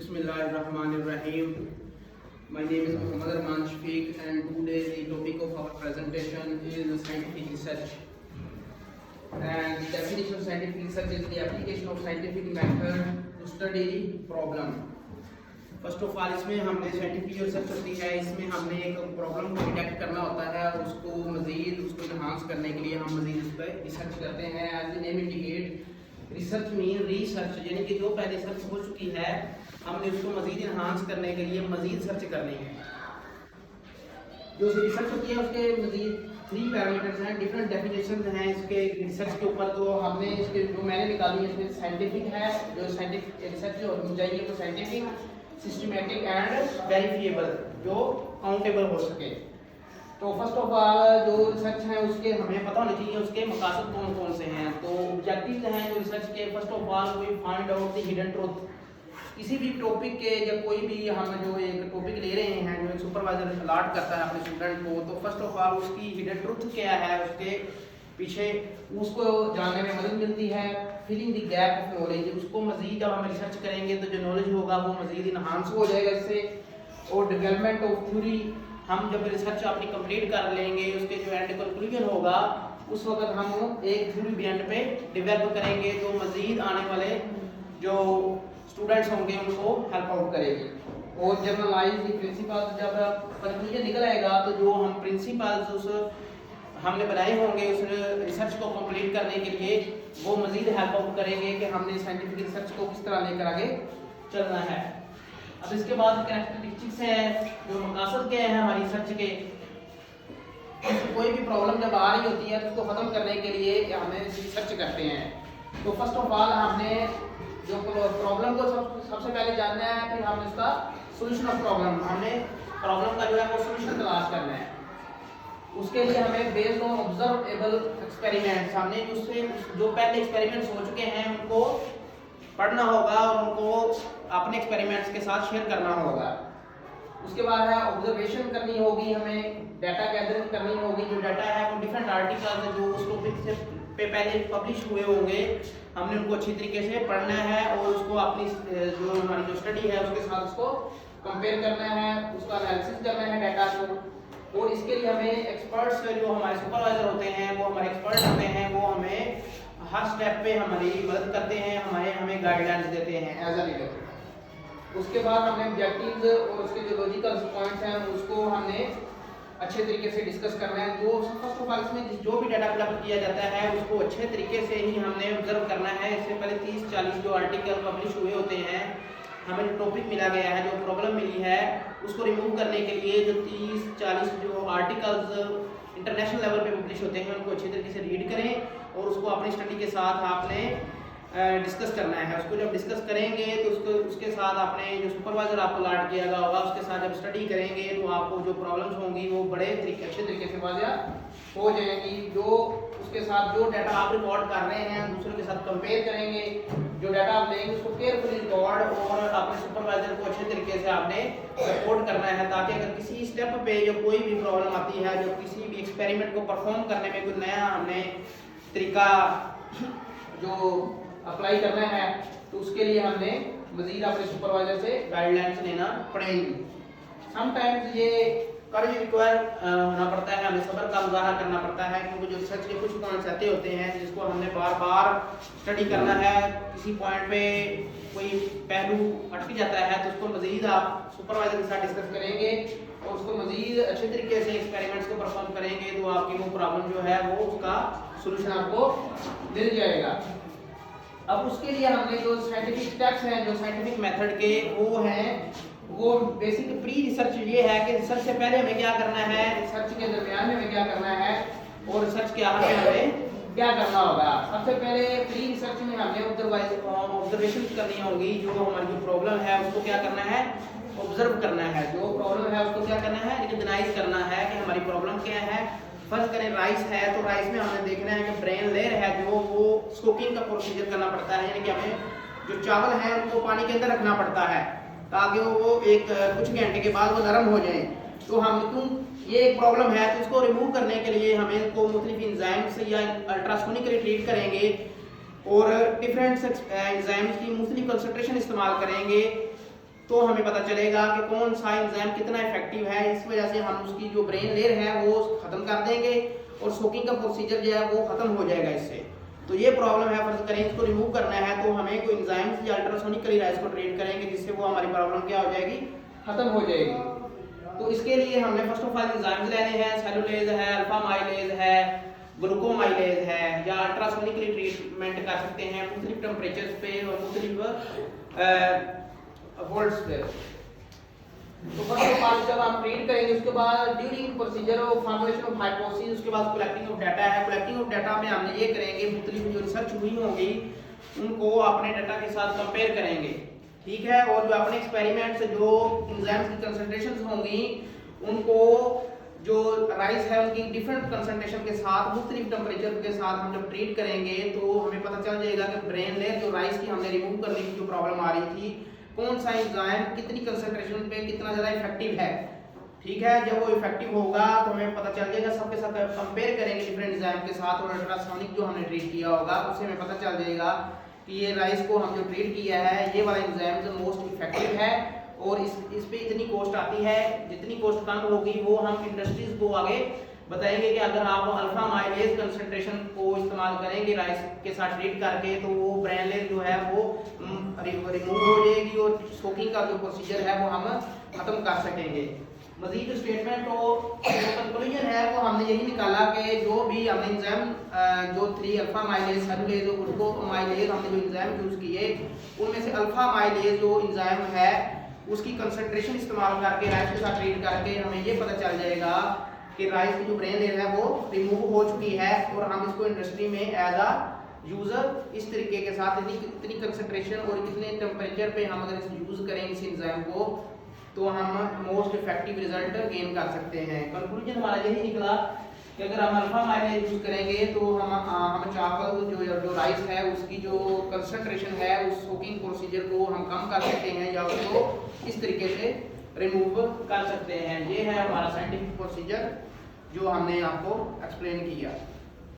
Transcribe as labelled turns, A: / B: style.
A: Bismillahirrahmanirrahim. My name is Muhammad Arman Shafiq and today the topic of our presentation is scientific research. And the definition of scientific research is the application of scientific method to study problem. First of all इसमें हमने scientific जो research होती है इसमें हमने एक problem को detect करना होता है, उसको मज़ीद उसको इन्हांस करने के लिए हम मज़ीद उस पर रिसर्च करते हैं. As the name indicate research mean research, यानी कि जो पहले रिसर्च हो चुकी है हमने उसको मज़ीद इन्हांस करने के लिए मज़ीद सर्च करनी है. जो रिसर्च होती है उसके मज़ीद 3 पैरामीटर्स हैं, डिफरेंट डेफिनेशन हैं इसके रिसर्च के ऊपर. तो हमने इसके जो मैंने निकाली है इसमें साइंटिफिक है, जो साइंटिफिक रिसर्च जो होनी चाहिए तो साइंटिफिक, सिस्टमैटिक एंड वेरीफिएबल, जो काउंटेबल हो सके. तो फर्स्ट ऑफ ऑल जो रिसर्च है उसके हमें पता होना चाहिए उसके मकासद कौन कौन से हैं. तो ऑब्जेक्टिव हैं जो रिसर्च के, first of all we find out the hidden truth. किसी भी टॉपिक के या कोई भी हम जो एक टॉपिक ले रहे हैं, जो एक सुपरवाइजर अलॉट करता है अपने स्टूडेंट को, तो फर्स्ट ऑफ ऑल उसकी हिडन ट्रुथ क्या है, उसके पीछे उसको जानने में मदद मिलती है. Filling the gap of knowledge, उसको मजीद जब हम रिसर्च करेंगे तो जो नॉलेज होगा वो मजीद इन्हांस हो जाएगा इससे. और डेवलपमेंट ऑफ थ्योरी, हम जब रिसर्च अपनी कंप्लीट कर लेंगे उसके जो एंड कंक्लूजन होगा उस वक्त हम एक थ्योरी भी एंड पे डेवलप करेंगे जो मजीद आने वाले जो स्टूडेंट्स होंगे उनको हेल्प आउट करेगी. और जनरलाइज द प्रिंसिपल्स, जब कंक्लूजन निकल आएगा तो जो हम प्रिंसिपल्स उस हमने बनाए होंगे उस रिसर्च को कंप्लीट करने के लिए वो मजीद हेल्प आउट करेंगे कि हमने साइंटिफिक रिसर्च को किस तरह लेकर आगे चलना है. अब इसके बाद कैरेक्टरिस्टिक्स हैं, जो मकासद क्या है हमारी रिसर्च के. कोई भी प्रॉब्लम जब आ रही होती है तो उसको खत्म करने के लिए हमें रिसर्च करते हैं. तो फर्स्ट ऑफ ऑल हमने जो प्रॉब्लम को सबसे पहले जानना है, फिर हमने उसका सोल्यूशन ऑफ प्रॉब्लम, हमने प्रॉब्लम का जो है वो सोल्यूशन तलाश करना है. उसके लिए हमें बेस्ड ऑन ऑब्जर्वेबल एक्सपेरिमेंट्स, हमने उससे जो पहले एक्सपेरिमेंट्स हो चुके हैं उनको पढ़ना होगा और उनको अपने एक्सपेरिमेंट्स के साथ शेयर करना होगा. उसके बाद है ऑब्जर्वेशन करनी होगी, हमें डाटा गैदरिंग करनी होगी. जो डाटा है वो डिफरेंट आर्टिकल्स जो उस टॉपिक से पहले पब्लिश हुए होंगे हमने उनको अच्छी तरीके से पढ़ना है और उसको अपनी जो हमारी जो स्टडी है उसके साथ उसको कंपेयर करना है, उसका एनालिसिस करना है डाटा को. और इसके लिए हमें एक्सपर्ट्स, जो हमारे सुपरवाइजर होते हैं वो हमारे एक्सपर्ट होते हैं, वो हमें हर स्टेप पे हमारी मदद करते हैं, हमें गाइडलाइंस देते हैं एज अ लीडर. उसके बाद हमने ऑब्जेक्टिव्स और उसके जो लॉजिकल पॉइंट्स हैं उसको हमने अच्छे तरीके से डिस्कस करना है. जो फर्स्ट ऑफ ऑल इसमें जो भी डाटा कलेक्ट किया जाता है उसको अच्छे तरीके से ही हमने ऑब्जर्व करना है. इससे पहले 30-40 जो आर्टिकल पब्लिश हुए होते हैं, हमें जो टॉपिक मिला गया है, जो प्रॉब्लम मिली है, उसको रिमूव करने के लिए जो 30-40 जो आर्टिकल्स इंटरनेशनल लेवल पे पब्लिश होते हैं उनको अच्छी तरीके से रीड करें और उसको अपनी स्टडी के साथ आपने डिस्कस करना है. उसको जब डिस्कस करेंगे तो उसके साथ आपने जो सुपरवाइजर आपको अलॉट किया गया होगा उसके साथ जब स्टडी करेंगे तो आपको जो प्रॉब्लम्स होंगी वो बड़े अच्छे तरीके से वाज़ेह हो जाएंगी. जो उसके साथ जो डाटा आप रिकॉर्ड कर रहे हैं दूसरों के साथ कंपेयर करेंगे, जो डाटा आप लेंगे उसको केयरफुली रिकॉर्ड और अपने सुपरवाइजर को अच्छे तरीके से आपने सपोर्ट करना है, ताकि अगर किसी स्टेप पे जो कोई भी प्रॉब्लम आती है, जो किसी भी एक्सपेरिमेंट को परफॉर्म करने में कोई नया हमने तरीका जो अप्लाई करना है तो उसके लिए हमने मजीद अपने सुपरवाइजर से गाइडलाइंस लेना पड़ेगी. समटाइम्स ये करेज रिक्वायर होना पड़ता है, हमें सब्र का मुजाहरा करना पड़ता है, क्योंकि जो रिसर्च के कुछ पॉइंट्स ऐसे होते हैं जिसको हमने बार बार स्टडी करना है. किसी पॉइंट पे कोई पहलू अटक जाता है तो उसको मजीद आप सुपरवाइजर के साथ डिस्कस करेंगे और उसको मजीद अच्छे तरीके से एक्सपेरिमेंट्स को परफॉर्म करेंगे तो आपकी वो प्रॉब्लम जो है वो उसका सोल्यूशन आपको मिल जाएगा. अब उसके लिए हमने जो साइंटिफिक स्टेप्स हैं, जो साइंटिफिक मेथड के वो हैं, वो बेसिक प्री रिसर्च ये है कि रिसर्च से पहले हमें क्या करना है, रिसर्च के दरमियान में हमें क्या करना है और रिसर्च के आगे हमें क्या करना होगा. सबसे पहले प्री रिसर्च में हमने ऑब्जर्वेशन करनी होगी. जो हमारी जो प्रॉब्लम है उसको क्या करना है, ऑब्जर्व करना है. जो प्रॉब्लम है उसको क्या करना है, रिकॉग्नाइज करना है कि हमारी प्रॉब्लम क्या है. फर्स्ट करें राइस है तो राइस में हमने देखना है कि ब्रेन लेयर है जो वो सोकिंग का प्रोसीजर करना पड़ता है, यानी कि हमें जो चावल है उनको पानी के अंदर रखना पड़ता है ताकि वो एक कुछ घंटे के बाद वो नरम हो जाए. तो हम ये एक प्रॉब्लम है तो इसको रिमूव करने के लिए हमें इनको मुख्तलिफ एंजाइम्स या अल्ट्रासोनिकली ट्रीट करेंगे और डिफरेंट एंजाइम्स की मुख्तलिफ कंसंट्रेशन इस्तेमाल करेंगे तो हमें पता चलेगा कि कौन सा एंजाइम कितना इफेक्टिव है। इस वजह से हम उसकी जो ब्रेन लेयर है वो खत्म कर देंगे और सोकिंग का प्रोसीजर जो है वो खत्म हो जाएगा इससे। तो ये प्रॉब्लम है, फर्ज करें इसको रिमूव करना है तो हमें कोई एंजाइम या अल्ट्रासोनिकली राइस को ट्रीट करेंगे जिससे वो हमारी प्रॉब्लम क्या हो जाएगी, खत्म हो जाएगी। तो इसके लिए हमने फर्स्ट ऑफ ऑल एंजाइम्स लेने हैं, सेलुलेज है, अल्फा माइलेज है, ग्लूकोमाइलेज है, या अल्ट्रासोनिकली ट्रीटमेंट कर सकते हैं मुख्तलिफ टेम्परेचर पे और मुख्तलिफ वोल्ट्स पे। तो फर्स्ट ऑफ ऑल जब आप ट्रीट करेंगे उसके बाद during procedure of formulation of hypothesis, उसके बाद कलेक्टिंग ऑफ डाटा है। कलेक्टिंग ऑफ डाटा में हमने ये करेंगे मुख्तलिफ जो रिसर्च हुई होंगी उनको अपने डाटा के साथ कंपेयर करेंगे, ठीक है। और जो अपने एक्सपेरिमेंट से जो एंजाइम्स की कंसंट्रेशंस होंगी उनको जो राइस है उनकी डिफरेंट कंसंट्रेशन के साथ मुख्तलिफ टेम्परेचर के साथ हम जब ट्रीट करेंगे तो हमें पता चल जाएगा कि ब्रेन लेयर जो राइस की हमने रिमूव करने की जो प्रॉब्लम आ रही थी, कौन सा एंजाइम कितनी कंसंट्रेशन पे कितना ज़्यादा इफेक्टिव है, ठीक है। जब वो इफेक्टिव होगा तो हमें पता चल जाएगा, सबके साथ कंपेयर करेंगे डिफरेंट एंजाइम के साथ और अल्ट्रासोनिक जो हमने ट्रीट किया होगा उससे हमें पता चल जाएगा कि ये राइस को हम जो ट्रीट किया है ये वाला एंजाइम जो मोस्ट इफेक्टिव है और इस पे इतनी कॉस्ट आती है, जितनी कॉस्ट कम होगी वो हम इंडस्ट्रीज को आगे बताएंगे कि अगर आप अल्फा माइलेज कंसंट्रेशन को इस्तेमाल करेंगे राइस के साथ ट्रीट करके तो वो ब्रेन लेयर जो है वो रिमूव हो जाएगी और सोकिंग का जो प्रोसीजर है वो हम खत्म कर सकेंगे। मजीद स्टेटमेंट और कंक्लूजन है वो हमने यही निकाला कि जो भी हमने एंजाइम जो 3 अल्फा माइलेज, सेलुलेज और ग्लूकोमाइलेज हमने जो एंजाइम यूज किए उनमें से अल्फा माइलेज जो एंजाइम है उसकी कंसंट्रेशन इस्तेमाल करके राइस के साथ ट्रीट करके हमें ये पता चल जाएगा कि राइस की जो ब्रेन लेयर है वो रिमूव हो चुकी है और हम इसको इंडस्ट्री में एज अ यूजर इस तरीके के साथ इतनी कंसंट्रेशन और कितने टेम्परेचर पे हम अगर यूज करें इस एंजाइम को तो हम मोस्ट इफेक्टिव रिजल्ट गेन कर सकते हैं। कंक्लूजन हमारा यही निकला कि अगर हम अल्फा माइलेज यूज करेंगे तो हम चावल जो राइस है उसकी जो कंसंट्रेशन है उस सोकिंग प्रोसीजर को हम कम कर सकते हैं या उसको इस तरीके से रिमूव कर सकते हैं। ये है हमारा साइंटिफिक प्रोसीजर जो हमने आपको एक्सप्लेन किया।